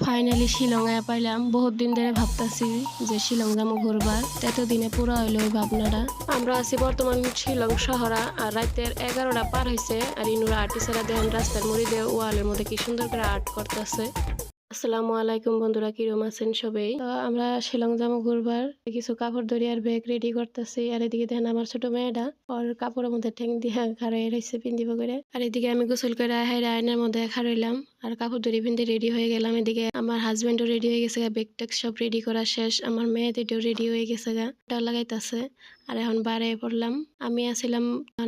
Finally Shillong এ পাইলাম। বহুত দিন ধরে ভাবতাছি যে শিলং যাবো ঘুরবার, এতদিনে পুরো হইলো ওই ভাবনাটা। আমরা আছি বর্তমান শিলং শহরা, আর রাতের 11টা পার হয়েছে। আর ইনুরা আর্টিস্টরা দেখেন রাস্তার মুড়ি দিয়ে ওয়ালের মধ্যে কি সুন্দর করে আর্ট করতেছে। আসসালামু আলাইকুম বন্ধুরা, কিরম আছেন সবাই? তো আমরা শিলং যাবো ঘুরবার, কিছু কাপড় ধরি আর ব্যাগ রেডি করতেছি। আর এদিকে দেখেন আমার ছোট মেয়েটা ওর কাপড়ের মধ্যে ঠেং দিয়ে খাড়াই রয়েছে পিন্দিব করে। আর এদিকে আমি গোসল করে আয়নার মধ্যে খাড়াইলাম আর কাপড় ধরি পিন্দি রেডি হয়ে গেলাম। এদিকে আমার হাজবেন্ডও রেডি হয়ে গেছে, ব্যাগ ট্যাগ সব রেডি করা শেষ। আমার মেয়েদেরও রেডি হয়ে গেছে, গা লাগাইতেছে। আর এখন বারে পড়লাম। আমি আসছিলাম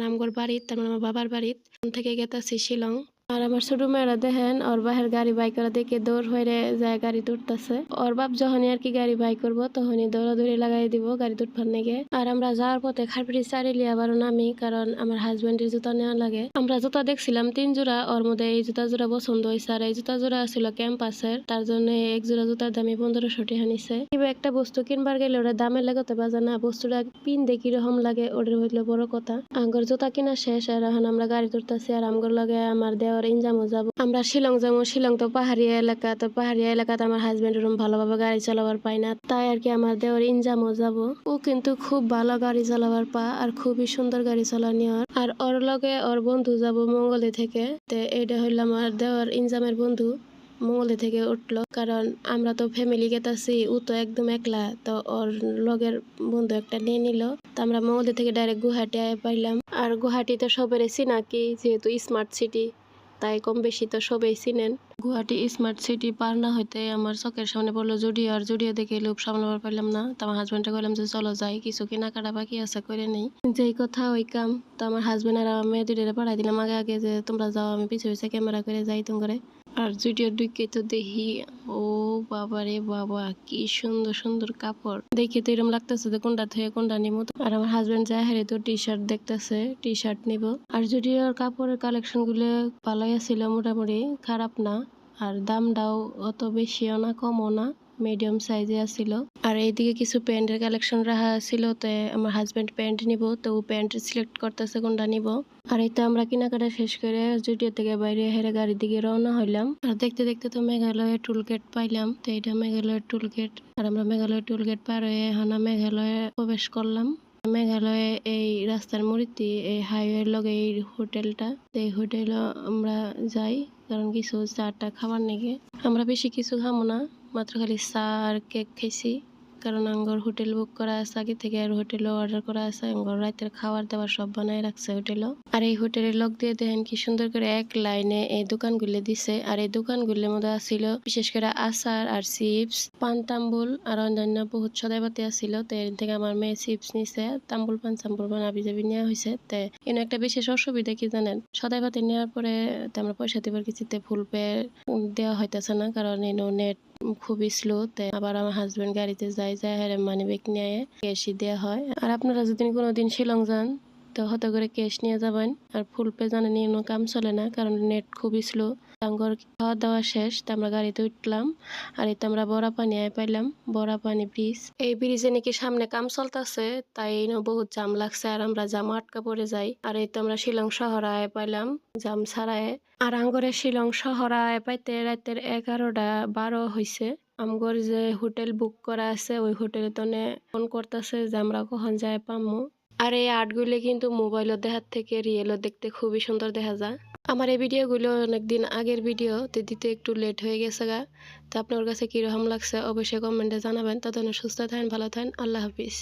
আমগর বাড়ির, তার মানে আমার বাবার বাড়ির থেকে গেতাছি শিলং। আর আমার ছোট মেয়েরা দেখেন ওর বাহের গাড়ি বাই করা দেখে দৌড় হয়ে যায় গাড়ি তুলতেছে। ওর বাপ যখনই আর কি গাড়ি বাই করবো তখনই দৌড়াদৌড়ি লাগাই দিব গাড়ি তুটফার নেগে। আর আমরা যাওয়ার পথে খারপিটি চারিলি আবার নামি, কারণ আমার হাজবেন্ডের জুতা নেওয়া লাগে। আমরা জুতা দেখছিলাম 3 জোড়া, ওর মধ্যে এই জুতা জোড়া পছন্দ হয়েছে। আর এই জুতা জোড়া ছিল ক্যাম্পাসের, তার জন্য এক জোড়া জুতার দামি 1500 টাকা নিছে। কিংবা একটা বস্তু কিনবার গেলে ওরা দামের লাগাতে বাজে না, বস্তুটা পিন দিয়ে কিরকম লাগে ওটার হইলো বড় কথা। আঙ্গর জুতা কিনা শেষ, আর এখন আমরা গাড়ি তুলতেছি। আর আমগর লাগে আমার দেওয়ার ইনজামও যাবো। আমরা শিলং যাবো। শিলং তো পাহাড়ি এলাকা, তো পাহাড়ি এলাকাতে আমার হাজবেন্ড ওরকম ভালোভাবে গাড়ি চালাবার পায় না, তাই আর কি আমার দেওয়ার ইনজামও যাবো। ও কিন্তু খুব ভালো গাড়ি চালাবার পা, আর খুবই সুন্দর গাড়ি চালানি। আর ওর লগে ওর বন্ধু যাব মঙ্গলে থেকে। তো এটা হইলো আমার দেওয়ার ইনজামের বন্ধু, মঙ্গলে থেকে উঠলো। কারণ আমরা তো ফ্যামিলি গেতাছি, ও তো একদম একলা, তো ওর লগের বন্ধু একটা নিয়ে নিল। তো আমরা মঙ্গলে থেকে ডাইরেক্ট গুয়াহাটি আয় পাইলাম। আর গুয়াহাটিতে সবের চিনাকি, যেহেতু স্মার্ট সিটি, তাই কম বেশি তো সবাই চিনেন। গুয়াহাটি স্মার্ট সিটি পার না হইতে আমার চোখের সামনে পড়লো জুডিও। আর জুডিও দেখে লোভ সামলাবার পারলাম না, তো আমার হাজবেন্ডে বললাম যে চলো যাই, কিছু কেনাকাটা বাকি আছে করে নেই। যেই কথা ওই কাম। তো আমার হাজবেন্ড আর আমার মেয়ে দুটোরে পাঠাই দিলাম আগে আগে, যে তোমরা যাও, আমি পিছিয়ে পিছিয়ে ক্যামেরা করে যাই তুম করে। আর জুডিওর ঢুকে তো দেখি, ও বাবা রে বাবা, কি সুন্দর সুন্দর কাপড়। দেখে তো এরকম লাগতেছে যে কোনটা থেকে কোনটা নিবো। আর আমার হাজবেন্ড যায় হারে তো টি শার্ট দেখতেছে, টি শার্ট নিব। আর জুডিওর কাপড়ের কালেকশন গুলো ভালোই ছিল, মোটামুটি খারাপ না। আর দামটাও অত বেশিও না কমও না, মিডিয়াম সাইজে আসছিল। আর এইদিকে কিছু প্যান্টের কালেকশন রাখা ছিল, তো আমার হাজবেন্ড প্যান্ট নিব, তো ও প্যান্ট সিলেক্ট করতেছে কোনটা নিব। আর এই তো আমরা কেনাকাটা শেষ করে জুডিও থেকে বাইরে হেরে গাড়ির দিকে রওনা হইলাম। আর দেখতে দেখতে তো মেঘালয়ের টুলগেট পাইলাম, তো এটা মেঘালয়ের টুলগেট। আর আমরা মেঘালয়ের টুলগেট পার হয়ে এখন মেঘালয়ে প্রবেশ করলাম। মেঘালয়ে এই রাস্তার মুড়িতে এই হাইওয়ের লগে এই হোটেলটা, এই হোটেলে আমরা যাই কারণ কিছু চাটা খাবার নেগে। আমরা বেশি কিছু খাবো না, মাত্র খালি চা আর কেক খাইছি, কারণ আঙ্গর হোটেল বুক করা আছে আগে থেকে। আর হোটেলও অর্ডার করা আছে, আঙ্গর রাতের খাবার দাবার সব বানায় রাখছে হোটেলও। আর এই হোটেলের লোক দিয়ে দেখেন কি সুন্দর করে এক লাইনে এই দোকানগুলো দিছে। আর এই দোকানগুলোর মধ্যে আসছিল বিশেষ করে আচার আর চিপস, পান তাম্বুল আর অন্যান্য বহুত সদাইপাতি আসছিল। তো এর থেকে আমার মেয়ে চিপস নিছে, তাম্বুল পান সাম্বুল পান আবি যাবি নেওয়া হয়েছে। তো এনে একটা বিশেষ অসুবিধা কি জানেন, সদাইপাতি নেওয়ার পরে আমরা পয়সা দিবার কিছুতে ফুল পে দেওয়া হইতেছে না, কারণ এনো নেট খুবই স্লো। আবার আমার হাজবেন্ড গাড়িতে যায় মানি ব্যাগ নিয়ে ক্যাশই দেওয়া হয়। আর আপনারা যদি কোনোদিন শিলং যান তো হতে করে ক্যাশ নিয়ে যাবেন। আর ফুল পে জানা নিয়ে কোনো কাম চলে না, কারণ নেট খুবই স্লো। আঙ্গর খাওয়া দাওয়া শেষ, তো আমরা গাড়িতে উঠলাম। আর এতে আমরা বড়া পানি আয় পাইলাম, বড়া পানি ব্রিজ। এই ব্রিজে নাকি সামনে কাম চলতেছে, তাই বহুত জাম লাগছে। আর আমরা জাম আটকা পড়ে যাই। আর এই তো আমরা শিলং শহর আয় পাইলাম জাম ছাড়ায়। আর আঙ্গরে শিলং শহর আয় পাইতে রাতের 11:12 হয়েছে। আমগর যে হোটেল বুক করা আছে ওই হোটেলে তো ফোন করতেছে যে আমরা কখন যায় পামু। আর এই আর্টগুলি কিন্তু মোবাইলের দেখার থেকে রিয়েলও দেখতে খুবই সুন্দর দেখা যায়। আমার এই ভিডিওগুলো অনেকদিন আগের ভিডিও, তো দিতে একটু লেট হয়ে গেছে গা। তো আপনার কাছে কিরকম লাগছে অবশ্যই কমেন্টে জানাবেন। ততক্ষণ সুস্থ থাকেন, ভালো থাকেন, আল্লাহ হাফিজ।